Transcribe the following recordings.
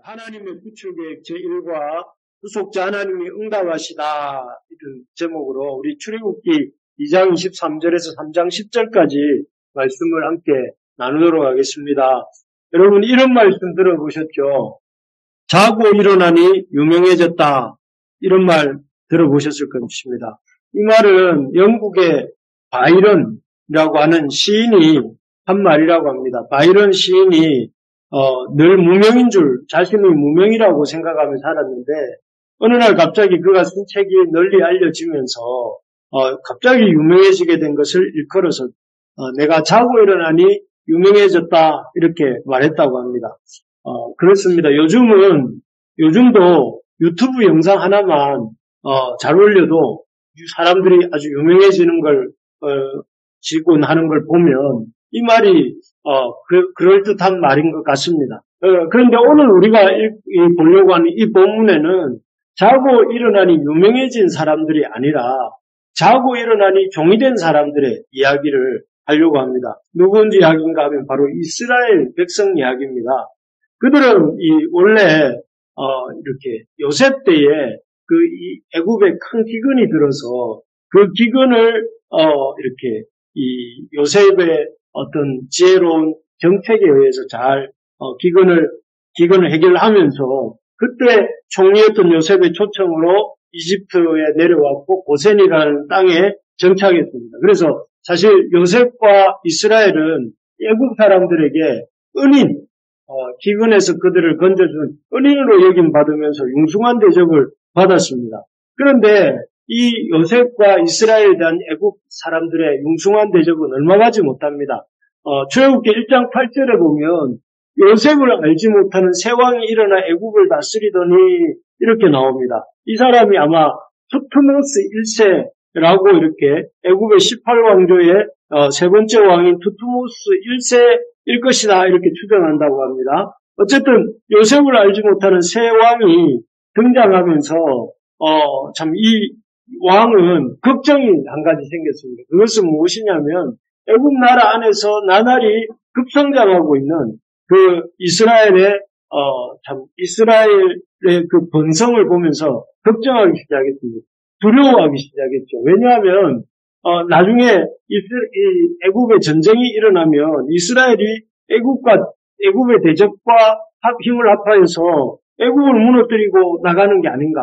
하나님의 구출계획 제1과 후속자 하나님이 응답하시다 이런 제목으로 우리 출애굽기 2장 23절에서 3장 10절까지 말씀을 함께 나누도록 하겠습니다. 여러분 이런 말씀 들어보셨죠? 자고 일어나니 유명해졌다 이런 말 들어보셨을 것입니다. 이 말은 영국의 바이런이라고 하는 시인이 한 말이라고 합니다. 바이런 시인이 늘 무명인 줄 자신이 무명이라고 생각하며 살았는데 어느 날 갑자기 그가 쓴 책이 널리 알려지면서 갑자기 유명해지게 된 것을 일컬어서 내가 자고 일어나니 유명해졌다 이렇게 말했다고 합니다. 그렇습니다. 요즘도 유튜브 영상 하나만 잘 올려도 사람들이 아주 유명해지는 걸 지곤 하는 걸 보면 이 말이 그럴듯한 말인 것 같습니다. 그런데 오늘 우리가 보려고 하는 이 본문에는 자고 일어나니 유명해진 사람들이 아니라 자고 일어나니 종이 된 사람들의 이야기를 하려고 합니다. 누구인지 이야기인가 하면 바로 이스라엘 백성 이야기입니다. 그들은 원래 이렇게 요셉 때에 이 애굽에 큰 기근이 들어서 그 기근을 이렇게 이 요셉의 어떤 지혜로운 정책에 의해서 잘 기근을 해결하면서 그때 총리였던 요셉의 초청으로 이집트에 내려왔고 고센이라는 땅에 정착했습니다. 그래서 사실 요셉과 이스라엘은 애국 사람들에게 은인, 기근에서 그들을 건져준 은인으로 여김받으면서 융숭한 대접을 받았습니다. 그런데 이 요셉과 이스라엘에 대한 애국 사람들의 융숭한 대접은 얼마 가지 못합니다. 출애굽기 1장 8절에 보면 요셉을 알지 못하는 새 왕이 일어나 애국을 다스리더니 이렇게 나옵니다. 이 사람이 아마 투트모스 1세라고 이렇게 애국의 18왕조의 세 번째 왕인 투트모스 1세일 것이다 이렇게 추정한다고 합니다. 어쨌든 요셉을 알지 못하는 새 왕이 등장하면서 참 이 왕은 걱정이 한 가지 생겼습니다. 그것은 무엇이냐면 애국 나라 안에서 나날이 급성장하고 있는 그 이스라엘의 그 번성을 보면서 걱정하기 시작했습니다. 두려워하기 시작했죠. 왜냐하면 나중에 애국의 전쟁이 일어나면 이스라엘이 애국의 대적과 힘을 합하여서 애국을 무너뜨리고 나가는 게 아닌가.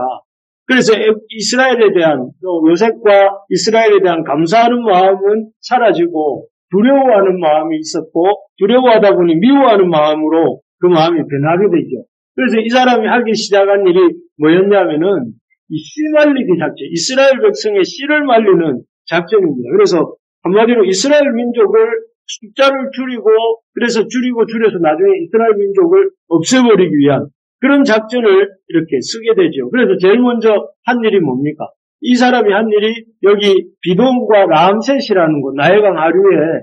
그래서 이스라엘에 대한 요셉과 이스라엘에 대한 감사하는 마음은 사라지고 두려워하는 마음이 있었고 두려워하다 보니 미워하는 마음으로 그 마음이 변하게 되죠. 그래서 이 사람이 하기 시작한 일이 뭐였냐면은 이 씨 말리기 작전, 이스라엘 백성의 씨를 말리는 작전입니다. 그래서 한마디로 이스라엘 민족을 숫자를 줄여서 나중에 이스라엘 민족을 없애버리기 위한 그런 작전을 이렇게 쓰게 되죠. 그래서 제일 먼저 한 일이 뭡니까? 이 사람이 한 일이 여기 비돔과 라암셋이라는 곳, 나일강 하류에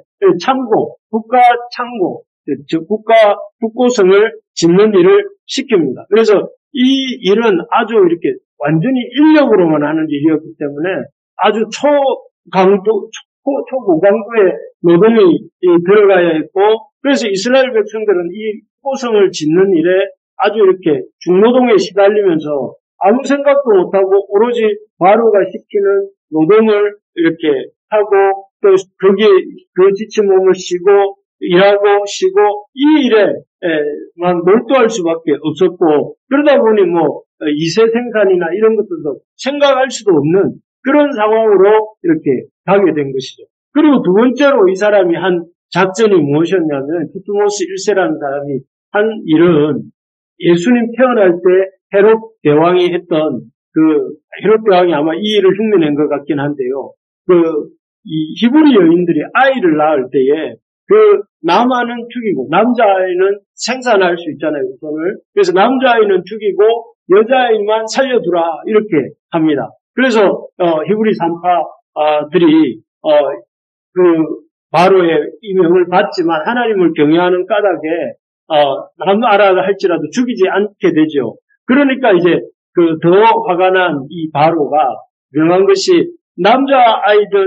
국가 국고성을 짓는 일을 시킵니다. 그래서 이 일은 아주 이렇게 완전히 인력으로만 하는 일이었기 때문에 아주 초고강도의 노동이 들어가야 했고, 그래서 이스라엘 백성들은 이 국고성을 짓는 일에 아주 이렇게 중노동에 시달리면서 아무 생각도 못하고 오로지 바로가 시키는 노동을 이렇게 하고 또 거기에 그 지친 몸을 일하고 쉬고 이 일에만 몰두할 수밖에 없었고 그러다 보니 이세 생산이나 이런 것들도 생각할 수도 없는 그런 상황으로 이렇게 가게 된 것이죠. 그리고 두 번째로 이 사람이 한 작전이 무엇이었냐면 투트모스 1세라는 사람이 한 일은 예수님 태어날 때 헤롯 대왕이 했던 헤롯 대왕이 아마 이 일을 흉내낸 것 같긴 한데요. 이 히브리 여인들이 아이를 낳을 때에 남아는 죽이고 남자아이는 생산할 수 있잖아요, 우선을. 그래서 남자아이는 죽이고 여자아이만 살려두라 이렇게 합니다. 그래서 히브리 산파들이 바로의 이명을 받지만 하나님을 경외하는 까닭에 남아라 할지라도 죽이지 않게 되죠. 그러니까 이제 더 화가 난 이 바로가 명한 것이 남자아이가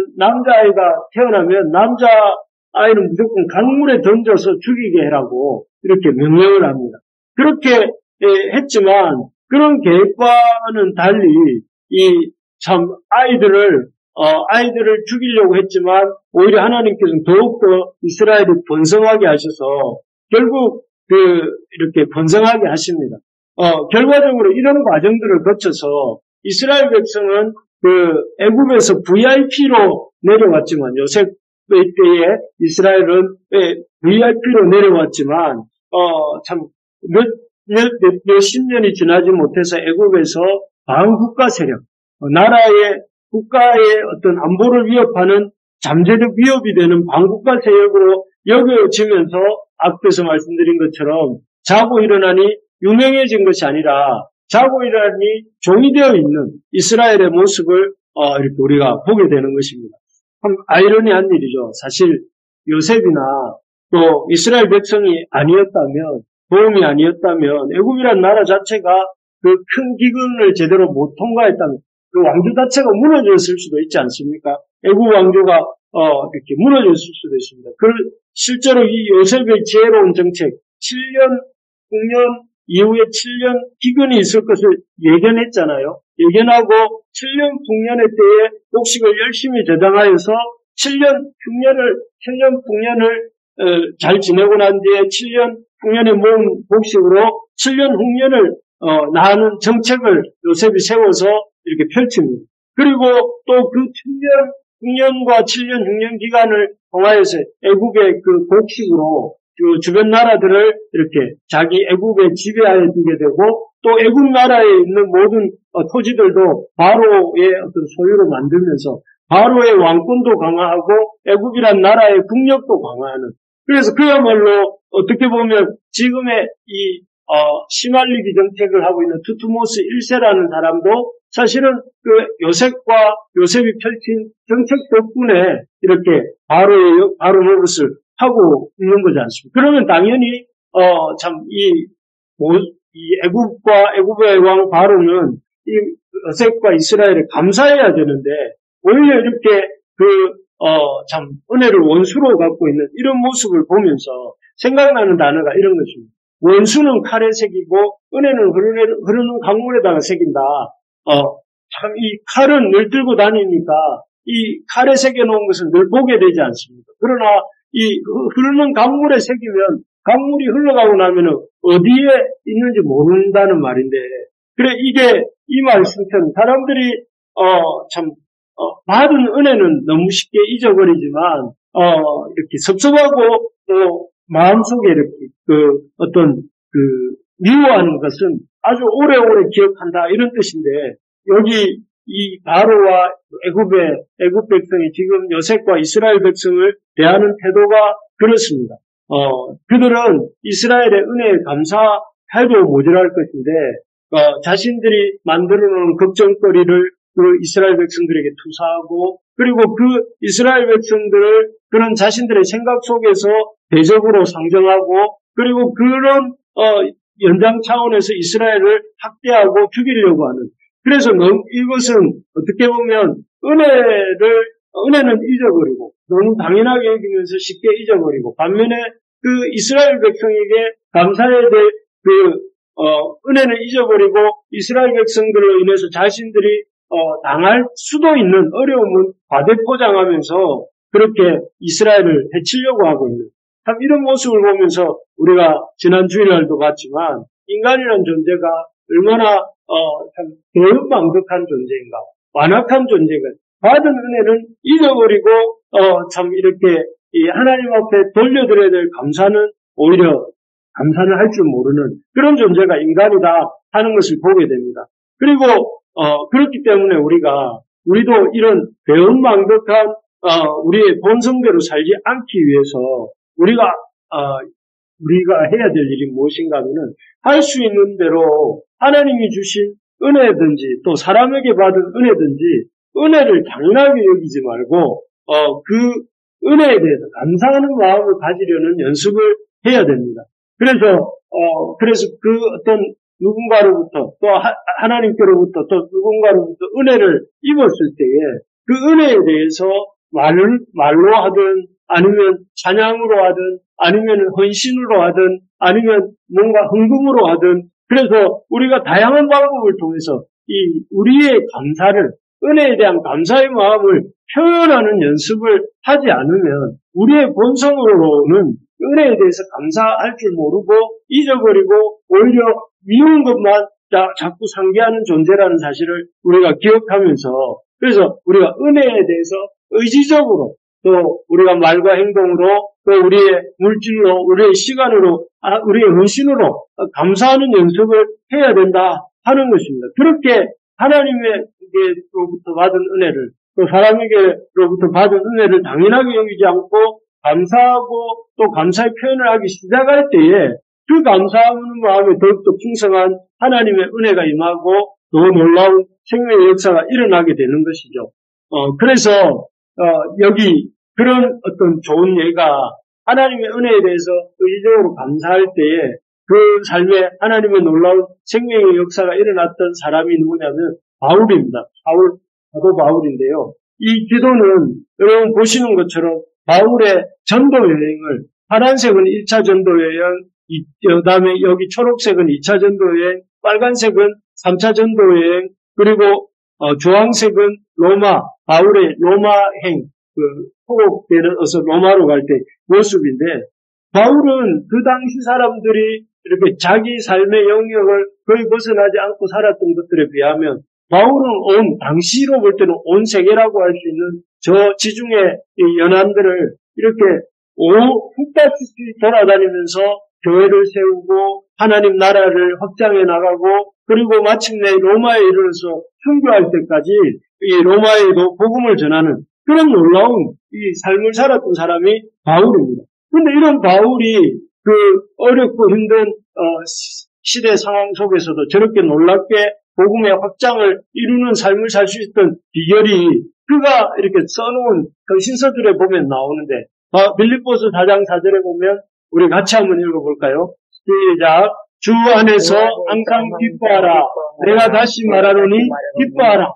태어나면 남자아이는 무조건 강물에 던져서 죽이게 해라고 이렇게 명령을 합니다. 그렇게 했지만 그런 계획과는 달리 이 참 아이들을 죽이려고 했지만 오히려 하나님께서는 더욱더 이스라엘이 번성하게 하셔서 결국 이렇게 번성하게 하십니다. 결과적으로 이런 과정들을 거쳐서 이스라엘 백성은 애굽에서 VIP로 내려왔지만 요셉의 때에 이스라엘은 VIP로 내려왔지만 참 몇십 년이 지나지 못해서 애굽에서 반국가 세력, 국가의 어떤 안보를 위협하는 잠재적 위협이 되는 반국가 세력으로 여겨지면서 앞에서 말씀드린 것처럼 자고 일어나니 유명해진 것이 아니라 자고 일어나니 종이 되어 있는 이스라엘의 모습을 이렇게 우리가 보게 되는 것입니다. 참 아이러니한 일이죠. 사실 요셉이나 또 이스라엘 백성이 아니었다면, 도움이 아니었다면 애굽이란 나라 자체가 그 큰 기근을 제대로 못 통과했다면 그 왕조 자체가 무너졌을 수도 있지 않습니까? 애굽 왕조가 이렇게 무너졌을 수도 있습니다. 실제로 이 요셉의 지혜로운 정책, 7년, 6년 이후에 7년 기근이 있을 것을 예견했잖아요. 예견하고 7년, 6년의 때에 곡식을 열심히 저장하여서 7년, 6년을 잘 지내고 난 뒤에 7년, 6년에 모은 곡식으로 7년, 6년을 나누는 정책을 요셉이 세워서 이렇게 펼칩니다. 그리고 또 그 7년, 6년과 7년, 6년 기간을 통하여서 애굽의 그 곡식으로 그 주변 나라들을 이렇게 자기 애굽의 지배하에 두게 되고 또 애굽 나라에 있는 모든 토지들도 바로의 어떤 소유로 만들면서 바로의 왕권도 강화하고 애굽이란 나라의 국력도 강화하는, 그래서 그야말로 어떻게 보면 지금의 이 시말리기 정책을 하고 있는 투트모스 1세라는 사람도 사실은 그 요셉이 펼친 정책 덕분에 이렇게 바로 노릇을 하고 있는 거지 않습니까? 그러면 당연히 이 애굽의 왕 바로는 이 요셉과 이스라엘에 감사해야 되는데 오히려 이렇게 은혜를 원수로 갖고 있는 이런 모습을 보면서 생각나는 단어가 이런 것입니다. 원수는 칼에 새기고 은혜는 흐르는 강물에다가 새긴다. 참 이 칼은 늘 들고 다니니까 이 칼에 새겨놓은 것을 늘 보게 되지 않습니까? 그러나 이 흐르는 강물에 새기면 강물이 흘러가고 나면 어디에 있는지 모른다는 말인데, 그래 이게 이 말씀처럼 사람들이 받은 은혜는 너무 쉽게 잊어버리지만 이렇게 섭섭하고 또 마음속에 이렇게 미워하는 것은 아주 오래오래 기억한다 이런 뜻인데, 여기 이 바로와 애굽 백성이 지금 요셉과 이스라엘 백성을 대하는 태도가 그렇습니다. 그들은 이스라엘의 은혜에 감사해도 모자랄 것인데 자신들이 만들어 놓은 걱정거리를 그 이스라엘 백성들에게 투사하고, 그리고 그 이스라엘 백성들을 그런 자신들의 생각 속에서 대적으로 상정하고, 그리고 그런 연장 차원에서 이스라엘을 학대하고 죽이려고 하는, 그래서 이것은 어떻게 보면 은혜는 잊어버리고 너무 당연하게 여기면서 쉽게 잊어버리고, 반면에 그 이스라엘 백성에게 감사해야 될 은혜는 잊어버리고 이스라엘 백성들로 인해서 자신들이 당할 수도 있는 어려움은 과대포장하면서 그렇게 이스라엘을 해치려고 하고 있는, 참 이런 모습을 보면서 우리가 지난 주일날도 봤지만 인간이라는 존재가 얼마나 참 대은망덕한 존재인가, 완악한 존재가, 받은 은혜는 잊어버리고 참 이렇게 이 하나님 앞에 돌려드려야 될 감사는 오히려 감사는 할 줄 모르는 그런 존재가 인간이다 하는 것을 보게 됩니다. 그리고 그렇기 때문에 우리도 이런 배은망덕한 우리의 본성대로 살지 않기 위해서 우리가 해야 될 일이 무엇인가 하면은 할 수 있는 대로 하나님이 주신 은혜든지 또 사람에게 받은 은혜든지 은혜를 당연하게 여기지 말고 그 은혜에 대해서 감사하는 마음을 가지려는 연습을 해야 됩니다. 그래서 그 어떤 누군가로부터 또 하나님께로부터 또 누군가로부터 은혜를 입었을 때에 그 은혜에 대해서 말로 하든 아니면 찬양으로 하든 아니면 헌신으로 하든 아니면 뭔가 헌금으로 하든 그래서 우리가 다양한 방법을 통해서 이 우리의 감사를, 은혜에 대한 감사의 마음을 표현하는 연습을 하지 않으면 우리의 본성으로는 은혜에 대해서 감사할 줄 모르고 잊어버리고 오히려 미운 것만 자꾸 상기하는 존재라는 사실을 우리가 기억하면서, 그래서 우리가 은혜에 대해서 의지적으로, 또 우리가 말과 행동으로, 또 우리의 물질로, 우리의 시간으로, 우리의 헌신으로 감사하는 연습을 해야 된다 하는 것입니다. 그렇게 하나님에게로부터 받은 은혜를, 또 사람에게로부터 받은 은혜를 당연하게 여기지 않고 감사하고 또 감사의 표현을 하기 시작할 때에 그 감사하는 마음에 더욱더 풍성한 하나님의 은혜가 임하고 더 놀라운 생명의 역사가 일어나게 되는 것이죠. 그래서 여기 그런 어떤 좋은 예가 하나님의 은혜에 대해서 의지적으로 감사할 때에 그 삶에 하나님의 놀라운 생명의 역사가 일어났던 사람이 누구냐면 바울입니다. 사도 바울인데요. 이 기도는 여러분 보시는 것처럼 바울의 전도 여행을, 파란색은 1차 전도 여행, 그다음에 여기 초록색은 2차 전도 여행, 빨간색은 3차 전도 여행, 그리고 주황색은 바울의 로마행, 포곡대를 어서 로마로 갈 때 모습인데, 바울은 그 당시 사람들이 이렇게 자기 삶의 영역을 거의 벗어나지 않고 살았던 것들에 비하면 바울은 당시로 볼 때는 온 세계라고 할 수 있는 저 지중해 연안들을 이렇게 훅다시피 돌아다니면서 교회를 세우고 하나님 나라를 확장해 나가고, 그리고 마침내 로마에 이르러서 순교할 때까지 이 로마에도 복음을 전하는 그런 놀라운 이 삶을 살았던 사람이 바울입니다. 근데 이런 바울이 그 어렵고 힘든 시대 상황 속에서도 저렇게 놀랍게 복음의 확장을 이루는 삶을 살 수 있던 비결이 그가 이렇게 써놓은 그 신서들에 보면 나오는데, 빌립보서 4장 4절에 보면 우리 같이 한번 읽어볼까요? 시작. 주 안에서 항상 기뻐하라. 내가 다시 말하노니 기뻐하라.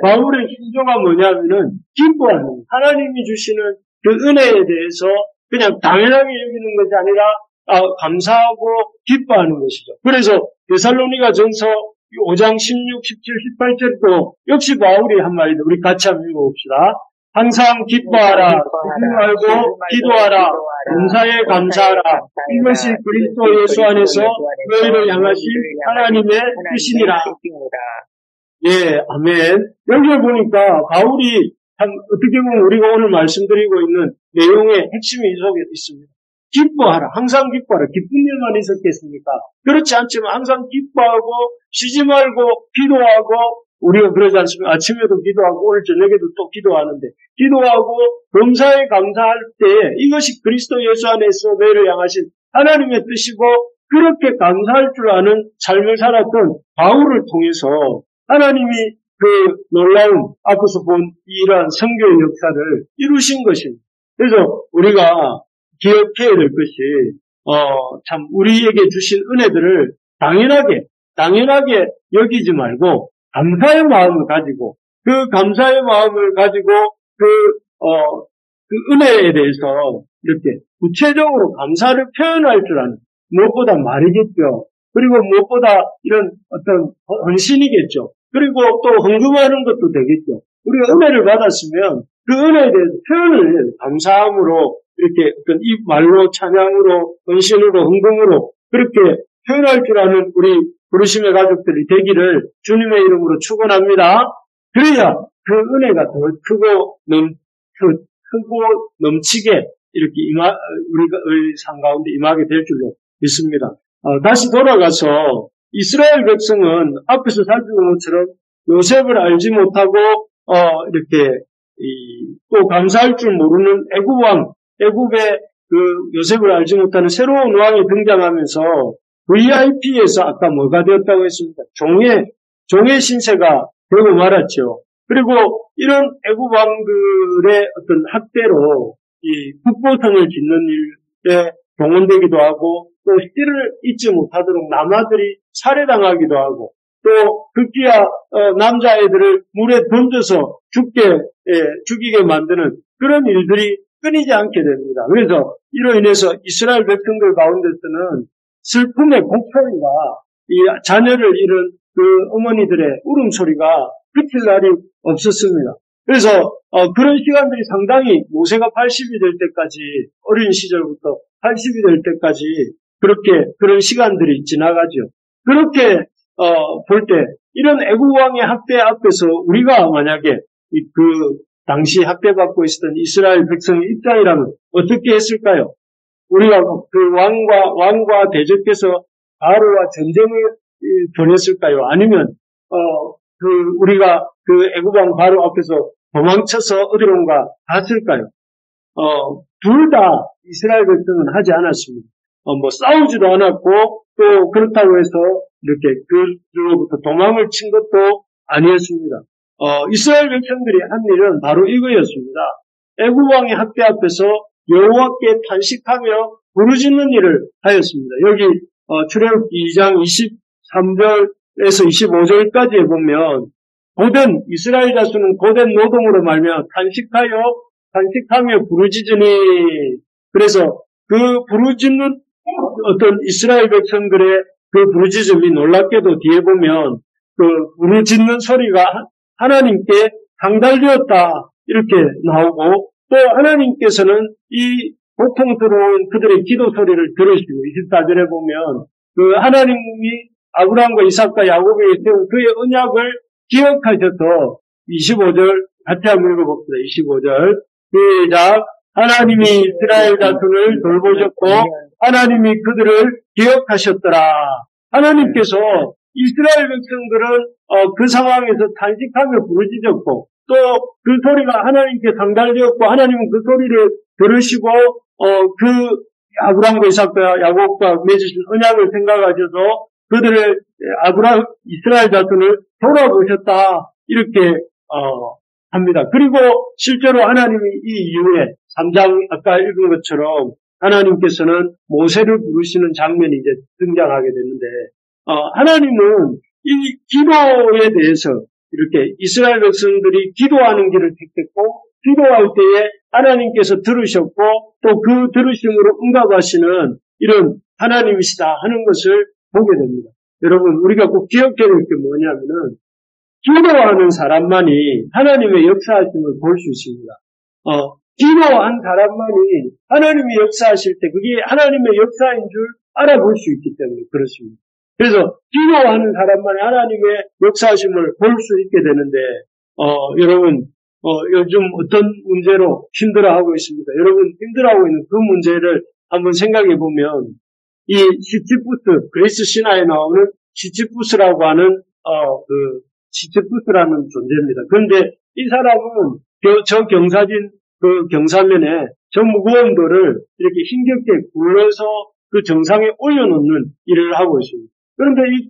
바울의 신조가 뭐냐면은 기뻐하는, 하나님이 주시는 그 은혜에 대해서 그냥 당연하게 여기는 것이 아니라 감사하고 기뻐하는 것이죠. 그래서 데살로니가 전서 5장 16, 17, 18절도 역시 바울이 한 말인데 우리 같이 한번 읽어봅시다. 항상 기뻐하라, 쉬지 말고 기도하라, 감사에 감사하라. 이것이 그리스도 예수 안에서 너희를 향하신 하나님의 뜻이니라. 예, 아멘. 여기에 보니까 바울이 참 어떻게 보면 우리가 오늘 말씀드리고 있는 내용의 핵심이 이 속에 있습니다. 기뻐하라. 항상 기뻐하라. 기쁜 일만 있었겠습니까? 그렇지 않지만 항상 기뻐하고 쉬지 말고 기도하고, 우리가 그러지 않습니까? 아침에도 기도하고 오늘 저녁에도 또 기도하는데, 기도하고 범사에 감사할 때 이것이 그리스도 예수 안에서 너희를 향하신 하나님의 뜻이고, 그렇게 감사할 줄 아는 삶을 살았던 바울을 통해서 하나님이 그 놀라운 앞에서 본 이러한 선교의 역사를 이루신 것입니다. 그래서 우리가 기억해야 될 것이 참 우리에게 주신 은혜들을 당연하게 여기지 말고 감사의 마음을 가지고, 그 감사의 마음을 가지고 그 은혜에 대해서 이렇게 구체적으로 감사를 표현할 줄 아는, 무엇보다 말이겠죠. 그리고 무엇보다 이런 어떤 헌신이겠죠. 그리고 또 헌금하는 것도 되겠죠. 우리가 은혜를 받았으면 그 은혜에 대해서 표현을 해야 돼요. 감사함으로, 이렇게 어떤 이 말로, 찬양으로, 헌신으로, 헌금으로 그렇게 표현할 줄 아는 우리 부르심의 가족들이 되기를 주님의 이름으로 축원합니다. 그래야 그 은혜가 더 크고 넘치게 이렇게 우리 삶 가운데 임하게 될 줄로 믿습니다. 다시 돌아가서 이스라엘 백성은 앞에서 살펴본 것처럼 요셉을 알지 못하고 이렇게 또 감사할 줄 모르는 애굽의 그 요셉을 알지 못하는 새로운 왕이 등장하면서 VIP에서 아까 뭐가 되었다고 했습니까? 종의 신세가 되고 말았죠. 그리고 이런 애굽 왕들의 어떤 학대로 이 국보성을 짓는 일에 동원되기도 하고, 또 씨를 잊지 못하도록 남아들이 살해당하기도 하고, 또 급기야 남자애들을 물에 던져서 죽이게 만드는 그런 일들이 끊이지 않게 됩니다. 그래서 이로 인해서 이스라엘 백성들 가운데서는 슬픔의 곡소리가 이 자녀를 잃은 그 어머니들의 울음소리가 그칠 날이 없었습니다. 그래서 그런 시간들이 상당히 모세가 80이 될 때까지, 어린 시절부터 80이 될 때까지 그렇게 그런 시간들이 지나가죠. 그렇게 볼 때 이런 애국 왕의 학대 앞에서 우리가 만약에 그 당시 학대받고 있었던 이스라엘 백성의 입장이라면 어떻게 했을까요? 우리가 그 왕과 대적해서 바로와 전쟁을 벌였을까요? 아니면 우리가 그 애국왕 바로 앞에서 도망쳐서 어디론가 갔을까요? 둘 다 이스라엘 백성은 하지 않았습니다. 싸우지도 않았고, 또 그렇다고 해서 이렇게 그로부터 도망을 친 것도 아니었습니다. 이스라엘 백성들이 한 일은 바로 이거였습니다. 애국왕의 학대 앞에서 여호와께 탄식하며 부르짖는 일을 하였습니다. 여기 출애굽기 2장 23절에서 25절까지에 보면 이스라엘 자손은 고된 노동으로 말미암아 탄식하며 부르짖으니, 그래서 그 부르짖는 어떤 이스라엘 백성들의 그 부르짖음이 놀랍게도 뒤에 보면 그 부르짖는 소리가 하나님께 상달되었다 이렇게 나오고, 또 하나님께서는 이 보통 들어온 그들의 기도 소리를 들으시고, 24절에 보면 그 하나님이 아브라함과 이삭과 야곱에게 세운 그의 언약을 기억하셔서 25절 같이 한번 읽어봅시다. 25절 시작. 하나님이 이스라엘 자손을 돌보셨고 하나님이 그들을 기억하셨더라. 하나님께서 이스라엘 백성들은 그 상황에서 탄식하며 부르짖었고, 또 그 소리가 하나님께 상달되었고, 하나님은 그 소리를 들으시고 그 아브라함과 이삭과 야곱과 맺으신 언약을 생각하셔서 그들을 이스라엘 자손을 돌아보셨다 이렇게 합니다. 그리고 실제로 하나님이 이 이후에 3장 아까 읽은 것처럼 하나님께서는 모세를 부르시는 장면이 이제 등장하게 되는데, 하나님은 이 기도에 대해서 이렇게 이스라엘 백성들이 기도하는 길을 택했고, 기도할 때에 하나님께서 들으셨고, 또 그 들으심으로 응답하시는 이런 하나님이시다 하는 것을 보게 됩니다. 여러분, 우리가 꼭 기억해야 될 게 뭐냐면은, 기도하는 사람만이 하나님의 역사하심을 볼 수 있습니다. 기도한 사람만이 하나님이 역사하실 때 그게 하나님의 역사인 줄 알아볼 수 있기 때문에 그렇습니다. 그래서 기도하는 사람만이 하나님의 역사하심을 볼 수 있게 되는데, 여러분, 요즘 어떤 문제로 힘들어하고 있습니다. 여러분 힘들어하고 있는 그 문제를 한번 생각해 보면, 이 시치푸스, 그리스 신화에 나오는 시치푸스라고 하는 시치푸스라는 존재입니다. 그런데 이 사람은 저 경사진 그 경사면에 저 무거운 돌을 이렇게 힘겹게 굴러서 그 정상에 올려놓는 일을 하고 있습니다. 그런데 이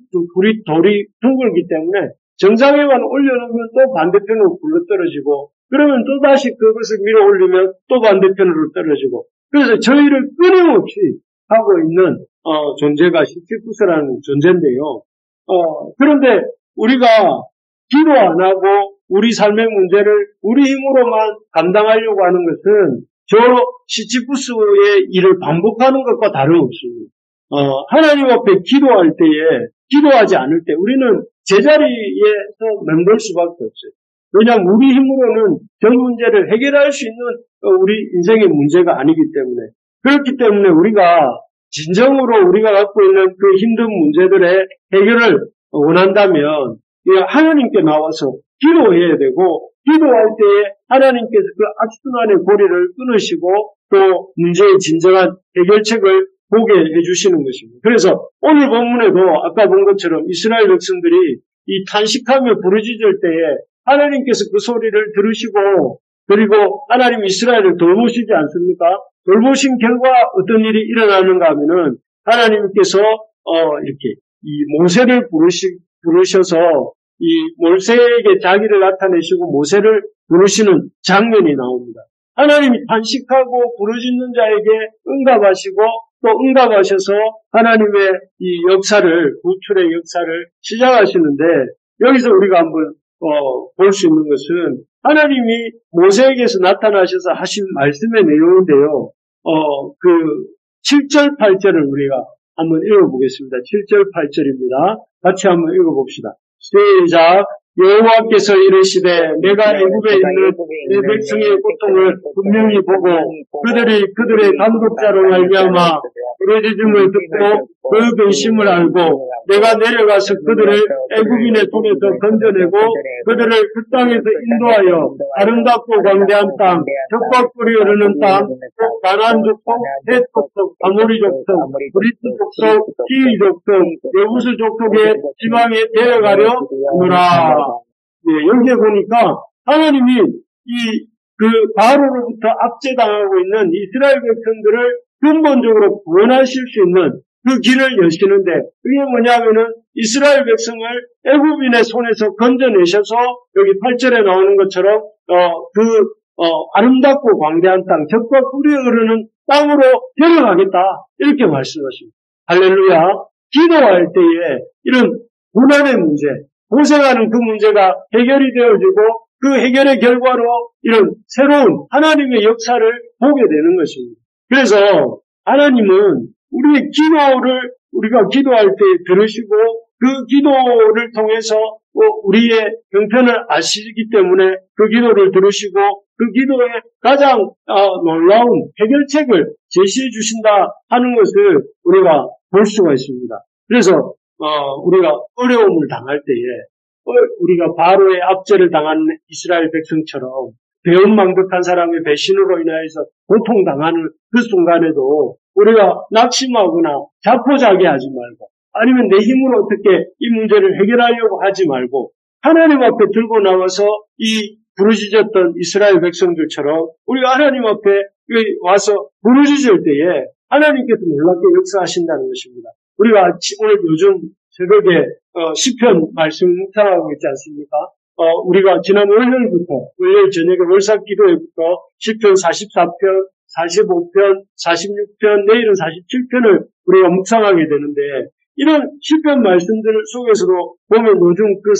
돌이 둥글기 때문에 정상에만 올려놓으면 또 반대편으로 굴러떨어지고, 그러면 또 다시 그것을 밀어 올리면 또 반대편으로 떨어지고, 그래서 저 일을 끊임없이 하고 있는 존재가 시치푸스라는 존재인데요. 그런데 우리가 기도 안 하고 우리 삶의 문제를 우리 힘으로만 감당하려고 하는 것은 저 시치푸스의 일을 반복하는 것과 다름없습니다. 하나님 앞에 기도할 때에, 기도하지 않을 때 우리는 제자리에서 맴돌 수밖에 없어요. 왜냐하면 우리 힘으로는 저 문제를 해결할 수 있는 우리 인생의 문제가 아니기 때문에, 그렇기 때문에 우리가 진정으로 우리가 갖고 있는 그 힘든 문제들의 해결을 원한다면 하나님께 나와서 기도해야 되고, 기도할 때에 하나님께서 그 악순환의 고리를 끊으시고 또 문제의 진정한 해결책을 보게 해주시는 것입니다. 그래서 오늘 본문에도 아까 본 것처럼 이스라엘 백성들이 이 탄식하며 부르짖을 때에 하나님께서 그 소리를 들으시고, 그리고 하나님 이스라엘을 돌보시지 않습니까? 돌보신 결과 어떤 일이 일어나는가 하면은 하나님께서 이렇게 이 모세를 부르셔서 이 모세에게 자기를 나타내시고 모세를 부르시는 장면이 나옵니다. 하나님이 탄식하고 부르짖는 자에게 응답하시고, 또 응답하셔서 하나님의 이 역사를, 구출의 역사를 시작하시는데, 여기서 우리가 한번 볼 수 있는 것은 하나님이 모세에게서 나타나셔서 하신 말씀의 내용인데요. 그 7절, 8절을 우리가 한번 읽어보겠습니다. 7절, 8절입니다. 같이 한번 읽어봅시다. 시작. 여호와께서 이르시되 내가 애굽에 있는 내 백성의 고통을 분명히 보고 그들이 그들의 단독자로 말미암아 부르짖음을 듣고 그 근심을 알고 내가 내려가서 그들을 애굽인의 손에서 건져내고 그들을 그 땅에서 인도하여 아름답고 광대한 땅, 젖밥꿀이 흐르는 땅, 가나안 족속, 헷 족속, 아모리 족속, 브리스 족속, 히위 족속, 여부스 족속의 지방에 데려가려 하노라. 네, 여기에 보니까 하나님이 바로로부터 압제당하고 있는 이스라엘 백성들을 근본적으로 구원하실 수 있는 그 길을 여시는데, 그게 뭐냐면은 이스라엘 백성을 애굽인의 손에서 건져내셔서 여기 8절에 나오는 것처럼 아름답고 광대한 땅, 젖과 꿀이 흐르는 땅으로 데려가겠다, 이렇게 말씀하십니다. 할렐루야. 기도할 때에 이런 고난의 문제, 고생하는 그 문제가 해결이 되어지고 그 해결의 결과로 이런 새로운 하나님의 역사를 보게 되는 것입니다. 그래서 하나님은 우리의 기도를 우리가 기도할 때 들으시고 그 기도를 통해서 우리의 형편을 아시기 때문에 그 기도를 들으시고 그 기도에 가장 놀라운 해결책을 제시해 주신다 하는 것을 우리가 볼 수가 있습니다. 그래서 우리가 어려움을 당할 때에 우리가 바로의 압제를 당한 이스라엘 백성처럼 배은망덕한 사람의 배신으로 인하여서 고통당하는 그 순간에도 우리가 낙심하거나 자포자기하지 말고 아니면 내 힘으로 어떻게 이 문제를 해결하려고 하지 말고 하나님 앞에 들고 나와서 이 부르짖었던 이스라엘 백성들처럼 우리가 하나님 앞에 와서 부르짖을 때에 하나님께서 놀랍게 역사하신다는 것입니다. 우리가 오늘 요즘 새벽에 시편 말씀 묵상하고 있지 않습니까? 우리가 지난 월요일 저녁에 월삭 기도회부터 시편 44편, 45편, 46편, 내일은 47편을 우리가 묵상하게 되는데, 이런 시편 말씀들 속에서도 보면 요즘 그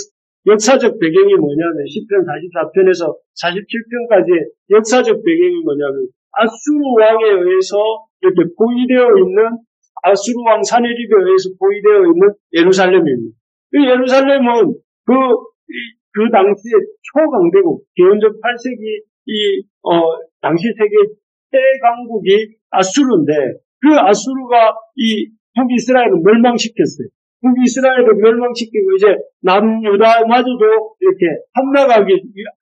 역사적 배경이 뭐냐면 시편 44편에서 47편까지의 역사적 배경이 뭐냐면 아수르 왕에 의해서 이렇게 포위되어 있는 아수르 왕 사네립에 의해서 포위되어 있는 예루살렘입니다. 이 예루살렘은 그 당시에 초강대국, 기원전 8세기 당시 세계 최강국이 아수르인데, 그 아수르가 이 북이스라엘을 멸망시켰어요. 북이스라엘을 멸망시키고 이제 남유다마저도 이렇게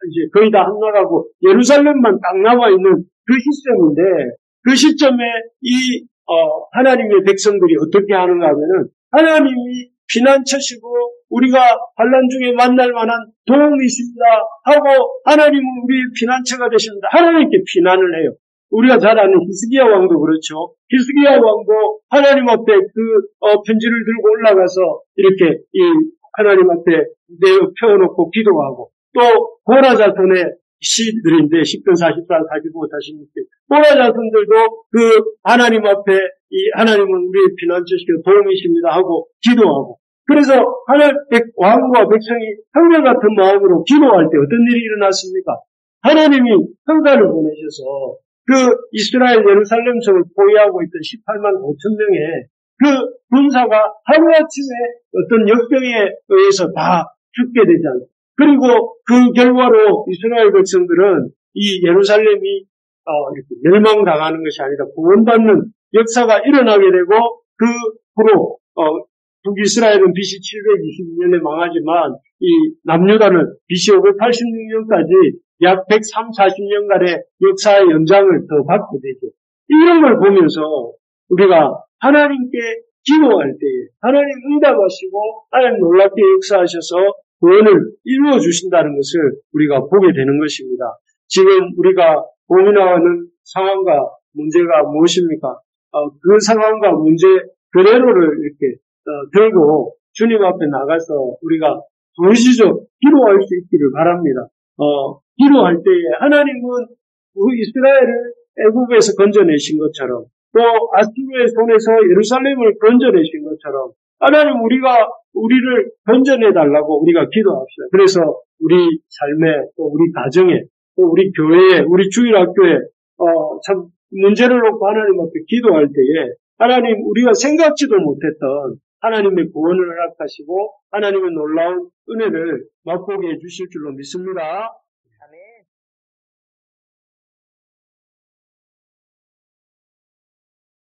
이제 거의 다 함락하고 예루살렘만 딱 남아있는 그 시점인데, 그 시점에 하나님의 백성들이 어떻게 하는가 하면은 하나님이 피난처시고 우리가 환난 중에 만날 만한 도움이 있습니다 하고 하나님은 우리의 피난처가 되십니다. 하나님께 피난을 해요. 우리가 잘 아는 히스기야 왕도 그렇죠. 히스기야 왕도 하나님 앞에 편지를 들고 올라가서 이렇게 하나님 앞에 펴놓고 기도하고, 또 고라 자손의 시들인데 10편 44, 45, 46편 고라 자손들도 하나님 앞에 하나님은 우리의 피난처시고 도움이십니다 하고 기도하고, 그래서 왕과 백성이 한결같은 마음으로 기도할 때 어떤 일이 일어났습니까? 하나님이 천사를 보내셔서 이스라엘 예루살렘 성을 포위하고 있던 18만 5천 명의 그 군사가 하루아침에 어떤 역병에 의해서 다 죽게 되지 않습니까? 그리고 그 결과로 이스라엘 백성들은 이 예루살렘이 이렇게 멸망당하는 것이 아니라 구원받는 역사가 일어나게 되고, 그 후로 북이스라엘은 BC 722년에 망하지만 이 남유다는 BC 586년까지 약 130-40년간의 역사의 연장을 더 받게 되죠. 이런 걸 보면서 우리가 하나님께 기도할 때에 하나님 응답하시고 하나님 놀랍게 역사하셔서 구원을 이루어 주신다는 것을 우리가 보게 되는 것입니다. 지금 우리가 고민하는 상황과 문제가 무엇입니까? 그 상황과 문제 그대로를 이렇게 들고 주님 앞에 나가서 우리가 부르짖어 기도할 수 있기를 바랍니다. 기도할 때에 하나님은 이스라엘을 애굽에서 건져내신 것처럼, 또 아수르의 손에서 예루살렘을 건져내신 것처럼 하나님 우리를 건져내달라고 우리가 기도합시다. 그래서 우리 삶에, 또 우리 가정에, 또 우리 교회에, 우리 주일학교에 참 문제를 놓고 하나님 앞에 기도할 때에 하나님 우리가 생각지도 못했던 하나님의 구원을 허락하시고 하나님의 놀라운 은혜를 맛보게 해주실 줄로 믿습니다.